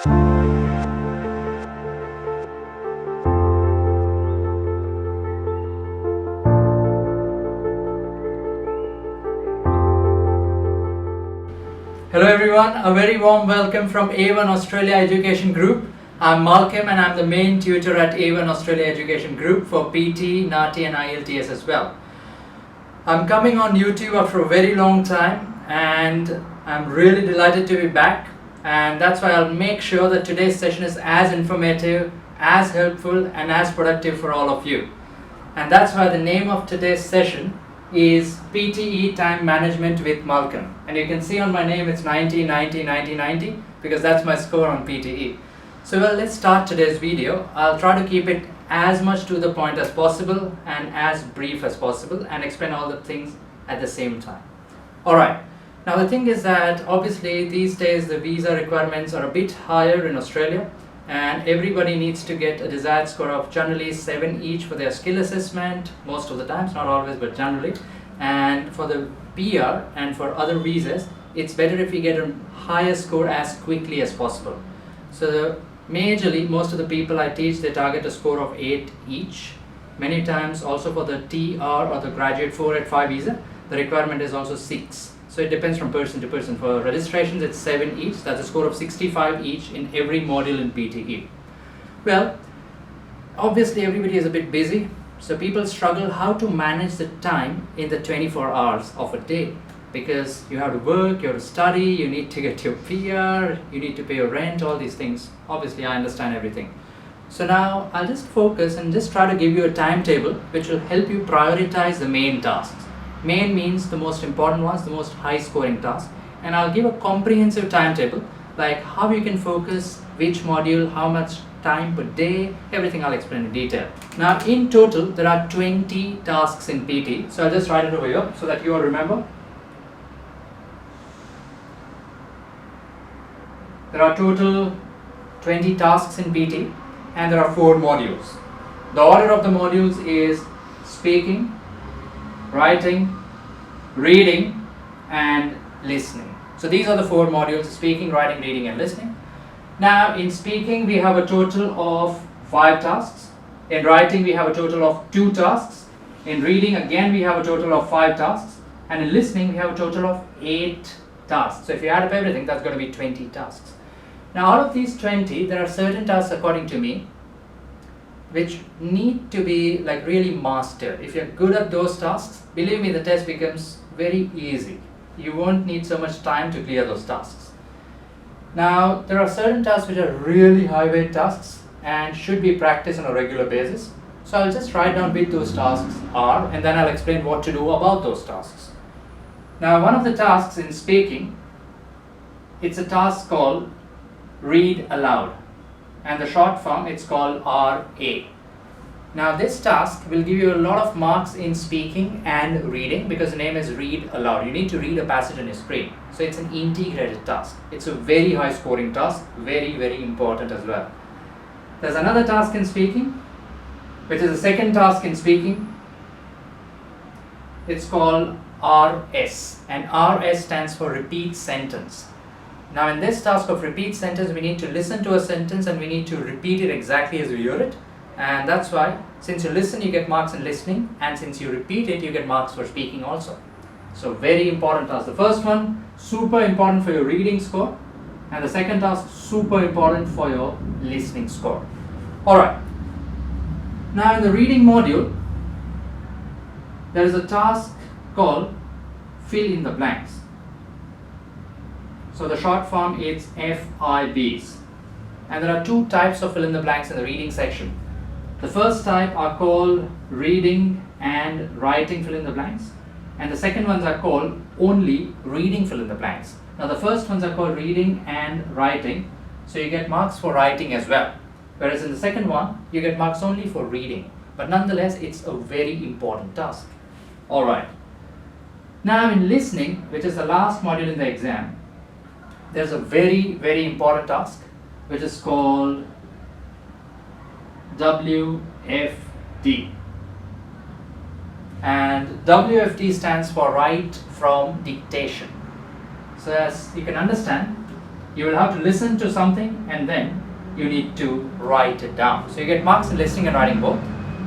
Hello everyone, a very warm welcome from A1 Australia Education Group. I'm Malcolm and I'm the main tutor at A1 Australia Education Group for PTE, NAATI and IELTS as well. I'm coming on YouTube after a very long time and I'm really delighted to be back, and that's why I'll make sure that today's session is as informative, as helpful and as productive for all of you. And that's why the name of today's session is PTE Time Management with Malcolm, and you can see on my name it's 90, 90, 90, 90 because that's my score on PTE. So let's start today's video. I'll try to keep it as much to the point as possible and as brief as possible and explain all the things at the same time. Alright, now the thing is that obviously these days the visa requirements are a bit higher in Australia, and everybody needs to get a desired score of generally 7 each for their skill assessment, most of the times, not always but generally. And for the PR and for other visas, it's better if you get a higher score as quickly as possible. So majorly most of the people I teach, they target a score of 8 each. Many times also for the TR or the graduate 485 visa, the requirement is also 6. So it depends from person to person. For registrations it's 7 each, that's a score of 65 each in every module in PTE. Well, obviously everybody is a bit busy, so people struggle how to manage the time in the 24 hours of a day, because you have to work, you have to study, you need to get your PR, you need to pay your rent, all these things. Obviously I understand everything. So now I'll just focus and just try to give you a timetable which will help you prioritize the main tasks. Main means the most important ones, the most high scoring tasks, and I'll give a comprehensive timetable like how you can focus, which module, how much time per day, everything I'll explain in detail. Now in total there are 20 tasks in PT, so I'll just write it over here so that you all remember. There are total 20 tasks in PT and there are 4 modules. The order of the modules is speaking, writing, reading and listening. So these are the 4 modules: speaking, writing, reading and listening. Now in speaking we have a total of 5 tasks. In writing we have a total of 2 tasks. In reading again we have a total of 5 tasks. And in listening we have a total of 8 tasks. So if you add up everything, that's going to be 20 tasks. Now out of these 20, there are certain tasks according to me which need to be like really mastered. If you're good at those tasks, believe me, the test becomes very easy. You won't need so much time to clear those tasks. Now there are certain tasks which are really high weight tasks and should be practiced on a regular basis. So I'll just write down which those tasks are and then I'll explain what to do about those tasks. Now one of the tasks in speaking, it's a task called read aloud, and the short form it's called RA. Now this task will give you a lot of marks in speaking and reading because the name is read aloud. You need to read a passage on your screen. So it's an integrated task. It's a very high scoring task, very, very important as well. There's another task in speaking, which is the second task in speaking. It's called RS, and RS stands for repeat sentence. Now in this task of repeat sentence, we need to listen to a sentence and we need to repeat it exactly as we hear it. And that's why, since you listen, you get marks in listening, and since you repeat it, you get marks for speaking also. So very important task. The first one, super important for your reading score, and the second task, super important for your listening score. Alright. Now in the reading module, there is a task called fill in the blanks. So the short form is FIBs. And there are 2 types of fill in the blanks in the reading section. The first type are called reading and writing fill in the blanks. And the second ones are called only reading fill in the blanks. Now the first ones are called reading and writing. So you get marks for writing as well. Whereas in the second one, you get marks only for reading. But nonetheless, it's a very important task. Alright. Now in listening, which is the last module in the exam, there's a very, very important task which is called WFD. And WFD stands for write from dictation. So as you can understand, You will have to listen to something and then you need to write it down. So you get marks in listening and writing both,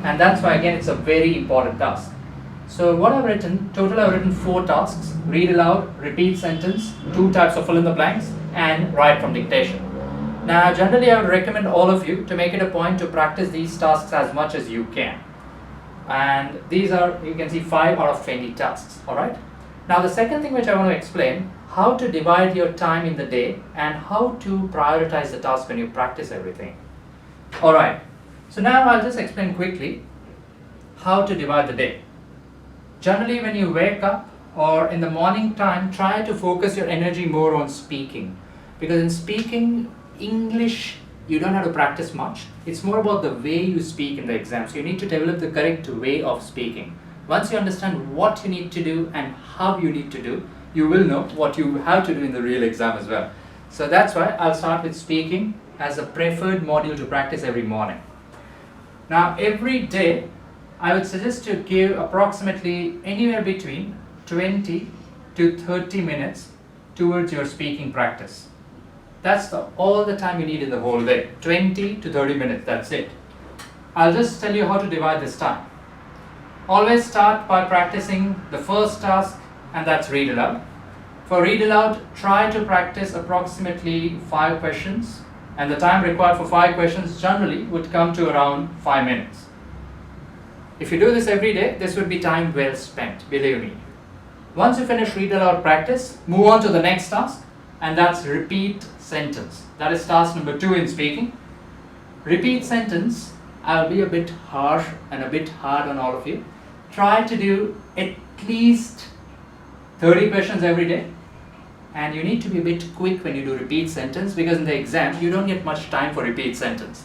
and that's why again it's a very important task. So what I've written, total I've written 4 tasks: read aloud, repeat sentence, 2 types of fill in the blanks, and write from dictation. Now generally I would recommend all of you to make it a point to practice these tasks as much as you can. And these are, you can see, 5 out of 20 tasks, alright? Now the second thing which I want to explain, how to divide your time in the day and how to prioritize the task when you practice everything. Alright, so now I'll just explain quickly how to divide the day. Generally when you wake up or in the morning time, try to focus your energy more on speaking, because in speaking English you don't have to practice much. It's more about the way you speak in the exam. So you need to develop the correct way of speaking. Once you understand what you need to do and how you need to do, you will know what you have to do in the real exam as well. So that's why I'll start with speaking as a preferred module to practice every morning. Now every day I would suggest to give approximately anywhere between 20 to 30 minutes towards your speaking practice. That's all the time you need in the whole day. 20 to 30 minutes, that's it. I'll just tell you how to divide this time. Always start by practicing the first task, and that's read aloud. For read aloud, try to practice approximately 5 questions, and the time required for 5 questions generally would come to around 5 minutes. If you do this every day, this would be time well spent, believe me. Once you finish read aloud practice, move on to the next task, and that's repeat sentence. That is task number 2 in speaking. Repeat sentence, I'll be a bit harsh and a bit hard on all of you. Try to do at least 30 questions every day, and you need to be a bit quick when you do repeat sentence, because in the exam you don't get much time for repeat sentence.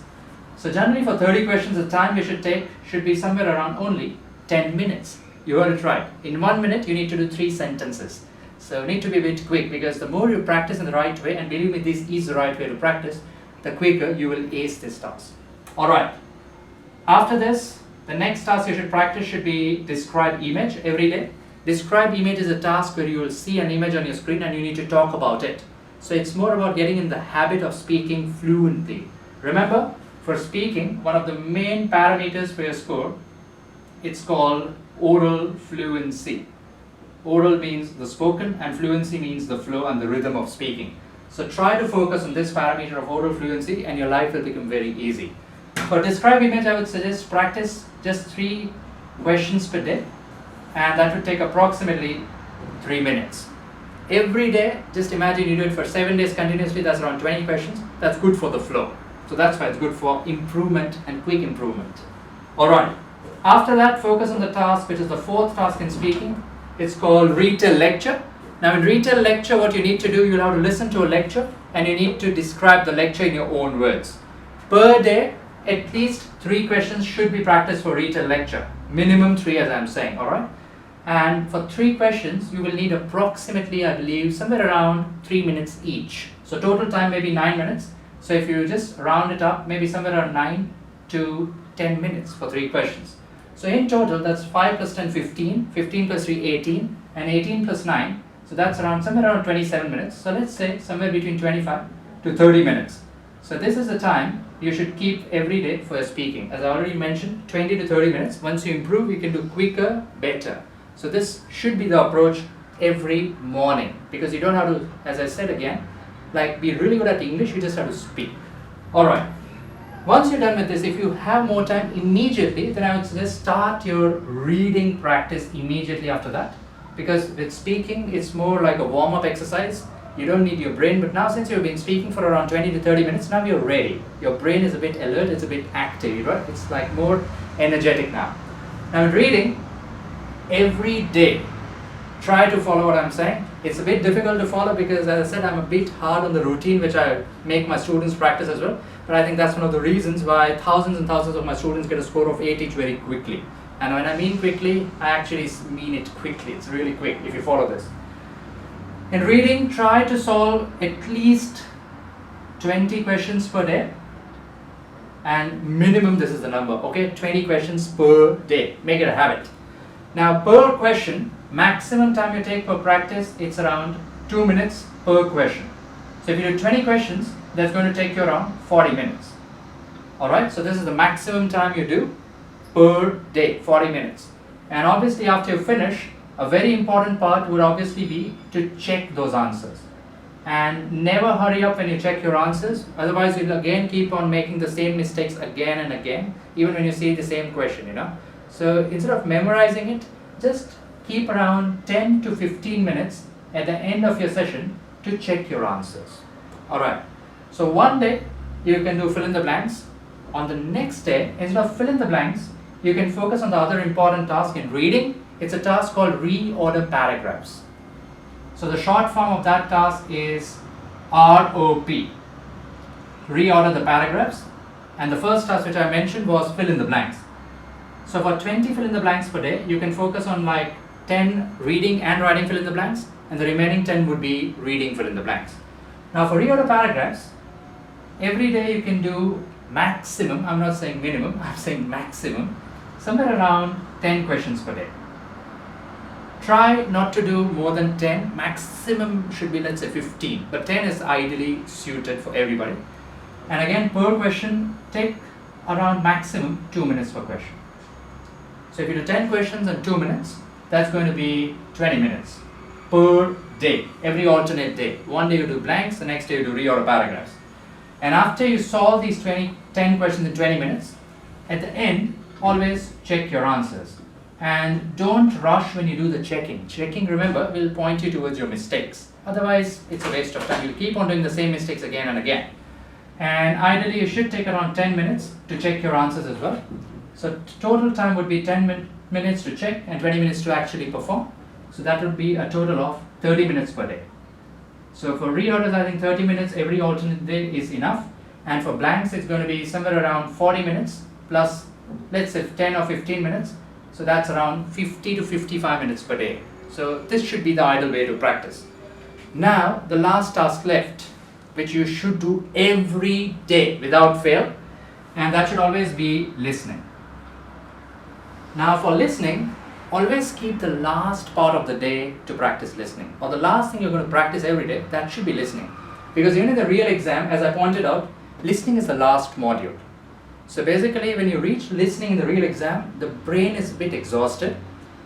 So generally for 30 questions, the time you should take should be somewhere around only 10 minutes. You heard it right. In 1 minute you need to do 3 sentences. So you need to be a bit quick, because the more you practice in the right way, and believe me, this is the right way to practice, the quicker you will ace this task. Alright, after this, the next task you should practice should be describe image every day. Describe image is a task where you will see an image on your screen and you need to talk about it. So it's more about getting in the habit of speaking fluently. Remember, for speaking, one of the main parameters for your score, it's called oral fluency. Oral means the spoken and fluency means the flow and the rhythm of speaking. So try to focus on this parameter of oral fluency and your life will become very easy. For describe image, I would suggest practice just 3 questions per day, and that would take approximately 3 minutes. Every day, just imagine you do it for 7 days continuously, that's around 20 questions. That's good for the flow. So that's why it's good for improvement and quick improvement. Alright, after that, focus on the task which is the 4th task in speaking. It's called retell lecture. Now in retell lecture, what you need to do, you'll have to listen to a lecture and you need to describe the lecture in your own words. Per day, at least 3 questions should be practiced for retell lecture. Minimum 3, as I'm saying, alright? And for 3 questions, you will need approximately, I believe, somewhere around 3 minutes each. So total time may be 9 minutes. So if you just round it up, maybe somewhere around 9 to 10 minutes for 3 questions. So in total, that's 5 plus 10, 15, 15 plus 3, 18, and 18 plus 9. So that's around somewhere around 27 minutes. So let's say somewhere between 25 to 30 minutes. So this is the time you should keep every day for your speaking. As I already mentioned, 20 to 30 minutes. Once you improve, you can do quicker, better. So this should be the approach every morning, because you don't have to, as I said again, like be really good at English, you just have to speak. Alright. Once you're done with this, if you have more time immediately, then I would suggest start your reading practice immediately after that. Because with speaking, it's more like a warm-up exercise. You don't need your brain, but now since you've been speaking for around 20 to 30 minutes, now you're ready. Your brain is a bit alert, it's a bit active, right? It's like more energetic now. Now in reading, every day, try to follow what I'm saying. It's a bit difficult to follow because, as I said, I'm a bit hard on the routine which I make my students practice as well. But I think that's one of the reasons why thousands and thousands of my students get a score of 8 each very quickly. And when I mean quickly, I actually mean it quickly. It's really quick if you follow this. In reading, try to solve at least 20 questions per day. And minimum, this is the number, okay? 20 questions per day. Make it a habit. Now, per question, maximum time you take per practice, it's around 2 minutes per question. So if you do 20 questions, that's going to take you around 40 minutes. Alright, so this is the maximum time you do per day, 40 minutes. And obviously after you finish, a very important part would obviously be to check those answers. And never hurry up when you check your answers, otherwise you'll again keep on making the same mistakes again and again, even when you see the same question, you know. So instead of memorizing it, just keep around 10 to 15 minutes at the end of your session to check your answers. Alright, so one day you can do fill in the blanks. On the next day, instead of fill in the blanks, you can focus on the other important task in reading. It's a task called reorder paragraphs. So the short form of that task is ROP, reorder the paragraphs. And the first task which I mentioned was fill in the blanks. So for 20 fill in the blanks per day, you can focus on like 10 reading and writing fill in the blanks, and the remaining 10 would be reading fill in the blanks. Now for reorder paragraphs, every day you can do maximum, I'm not saying minimum, I'm saying maximum, somewhere around 10 questions per day. Try not to do more than 10, maximum should be, let's say, 15, but 10 is ideally suited for everybody. And again, per question, take around maximum 2 minutes per question. So if you do 10 questions in 2 minutes, that's going to be 20 minutes per day, every alternate day. One day you do blanks, the next day you do reorder paragraphs. And after you solve these 10 questions in 20 minutes, at the end, always check your answers. And don't rush when you do the checking. Checking, remember, will point you towards your mistakes. Otherwise, it's a waste of time. You'll keep on doing the same mistakes again and again. And ideally, you should take around 10 minutes to check your answers as well. So total time would be 10 minutes to check and 20 minutes to actually perform. So that would be a total of 30 minutes per day. So for reorders, I think 30 minutes every alternate day is enough. And for blanks, it's going to be somewhere around 40 minutes plus, let's say, 10 or 15 minutes. So that's around 50 to 55 minutes per day. So this should be the ideal way to practice. Now, the last task left, which you should do every day without fail, and that should always be listening. Now for listening, always keep the last part of the day to practice listening, or the last thing you're going to practice every day, that should be listening. Because even in the real exam, as I pointed out, listening is the last module. So basically, when you reach listening in the real exam, the brain is a bit exhausted,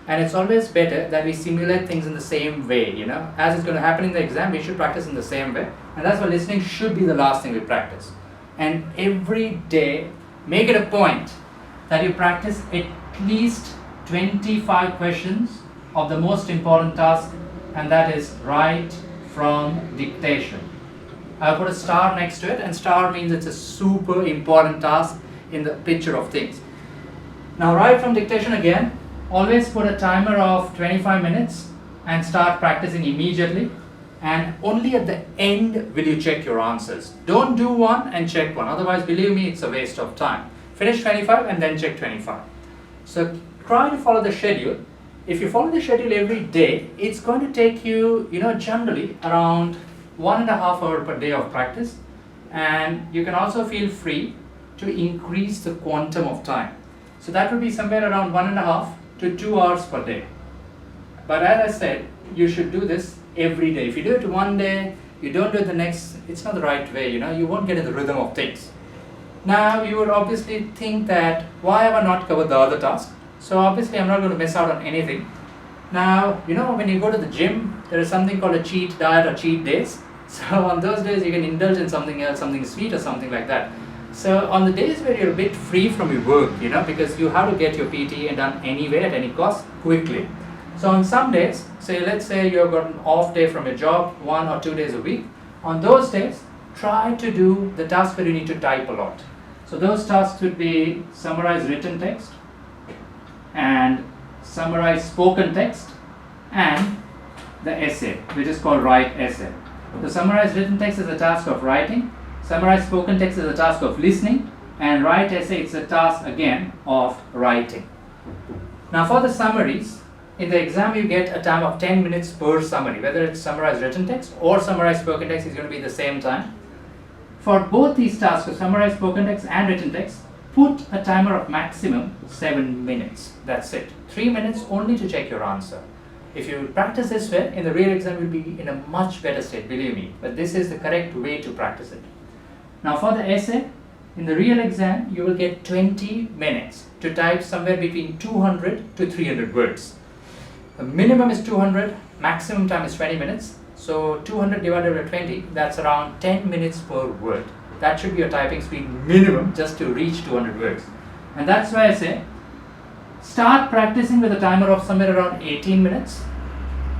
and it's always better that we simulate things in the same way, you know. As it's going to happen in the exam, we should practice in the same way, and that's why listening should be the last thing we practice. And every day, make it a point that you practice at least 25 questions of the most important task, and that is write from dictation. I'll put a star next to it, and star means it's a super important task in the picture of things. Now write from dictation again, always put a timer of 25 minutes and start practicing immediately, and only at the end will you check your answers. Don't do one and check one, otherwise believe me, it's a waste of time. Finish 25 and then check 25. So try to follow the schedule. If you follow the schedule every day, it's going to take you, generally around 1.5 hours per day of practice, and you can also feel free to increase the quantum of time. So that will be somewhere around 1.5 to 2 hours per day. But as I said, you should do this every day. If you do it one day, you don't do it the next, it's not the right way, you won't get in the rhythm of things. Now you would obviously think that, why have I not covered the other task? So obviously I'm not going to miss out on anything. Now, when you go to the gym, there is something called a cheat diet or cheat days. So on those days you can indulge in something else, something sweet or something like that. So on the days where you're a bit free from your work, because you have to get your PTE done anyway at any cost quickly. So on some days, let's say you've got an off day from your job, 1 or 2 days a week. On those days, try to do the tasks where you need to type a lot. So those tasks would be summarize written text and summarize spoken text and the essay, which is called write essay. The summarize written text is a task of writing, summarize spoken text is a task of listening, and write essay is a task again of writing. Now for the summaries, in the exam you get a time of 10 minutes per summary, whether it's summarize written text or summarize spoken text is going to be the same time. For both these tasks, so summarize spoken text and written text, put a timer of maximum 7 minutes. That's it. 3 minutes only to check your answer. If you practice this way, in the real exam you'll be in a much better state, believe me. But this is the correct way to practice it. Now for the essay, in the real exam you will get 20 minutes to type somewhere between 200 to 300 words. The minimum is 200, maximum time is 20 minutes. So 200 divided by 20, that's around 10 minutes per word. That should be your typing speed minimum just to reach 200 words. And that's why I say, start practicing with a timer of somewhere around 18 minutes,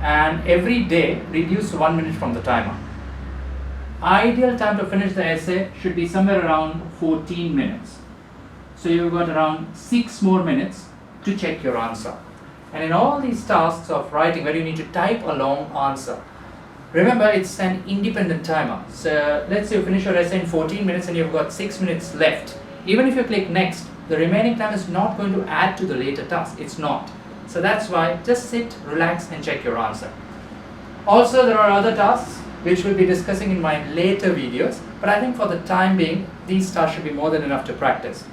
and every day reduce 1 minute from the timer. Ideal time to finish the essay should be somewhere around 14 minutes. So you've got around 6 more minutes to check your answer. And in all these tasks of writing where you need to type a long answer, remember it's an independent timer. So let's say you finish your essay in 14 minutes and you've got 6 minutes left. Even if you click next, the remaining time is not going to add to the later task. It's not. So that's why just sit, relax and check your answer. Also, there are other tasks which we'll be discussing in my later videos, but I think for the time being, these tasks should be more than enough to practice.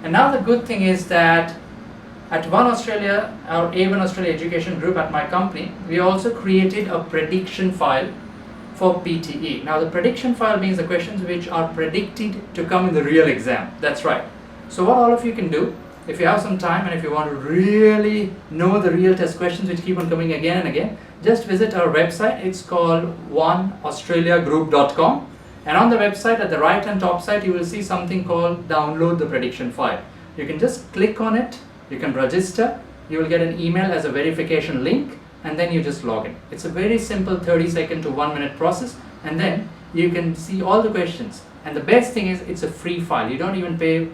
And now the good thing is that at One Australia, our A1 Australia Education Group at my company, we also created a prediction file for PTE. Now the prediction file means the questions which are predicted to come in the real exam. That's right. So what all of you can do, if you have some time and if you want to really know the real test questions which keep on coming again and again, just visit our website. It's called oneaustraliagroup.com, and on the website at the right hand top side you will see something called download the prediction file. You can just click on it, you can register, you will get an email as a verification link, and then you just log in. It's a very simple 30-second to 1 minute process, and then you can see all the questions. And the best thing is it's a free file. You don't even pay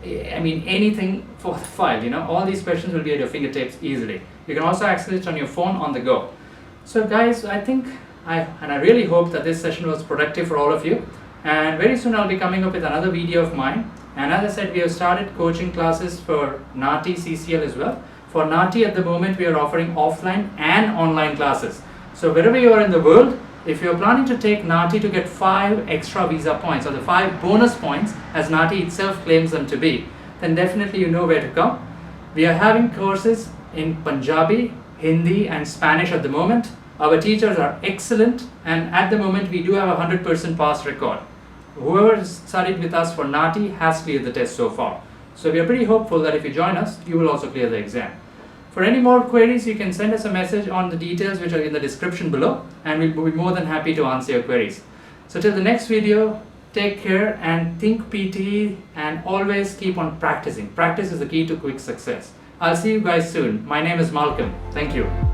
anything for the file. All these questions will be at your fingertips easily. You can also access it on your phone on the go. So guys, I really hope that this session was productive for all of you, and very soon I'll be coming up with another video of mine. And as I said, we have started coaching classes for NAATI, CCL as well. For NAATI at the moment we are offering offline and online classes. So wherever you are in the world, if you are planning to take NAATI to get 5 extra visa points, or the 5 bonus points as NAATI itself claims them to be, then definitely you know where to come. We are having courses in Punjabi, Hindi and Spanish at the moment. Our teachers are excellent, and at the moment we do have a 100% pass record. Whoever has studied with us for NAATI has cleared the test so far. So we are pretty hopeful that if you join us, you will also clear the exam. For any more queries, you can send us a message on the details which are in the description below, and we'll be more than happy to answer your queries. So till the next video, take care and think PTE, and always keep on practicing. Practice is the key to quick success. I'll see you guys soon. My name is Malcolm. Thank you.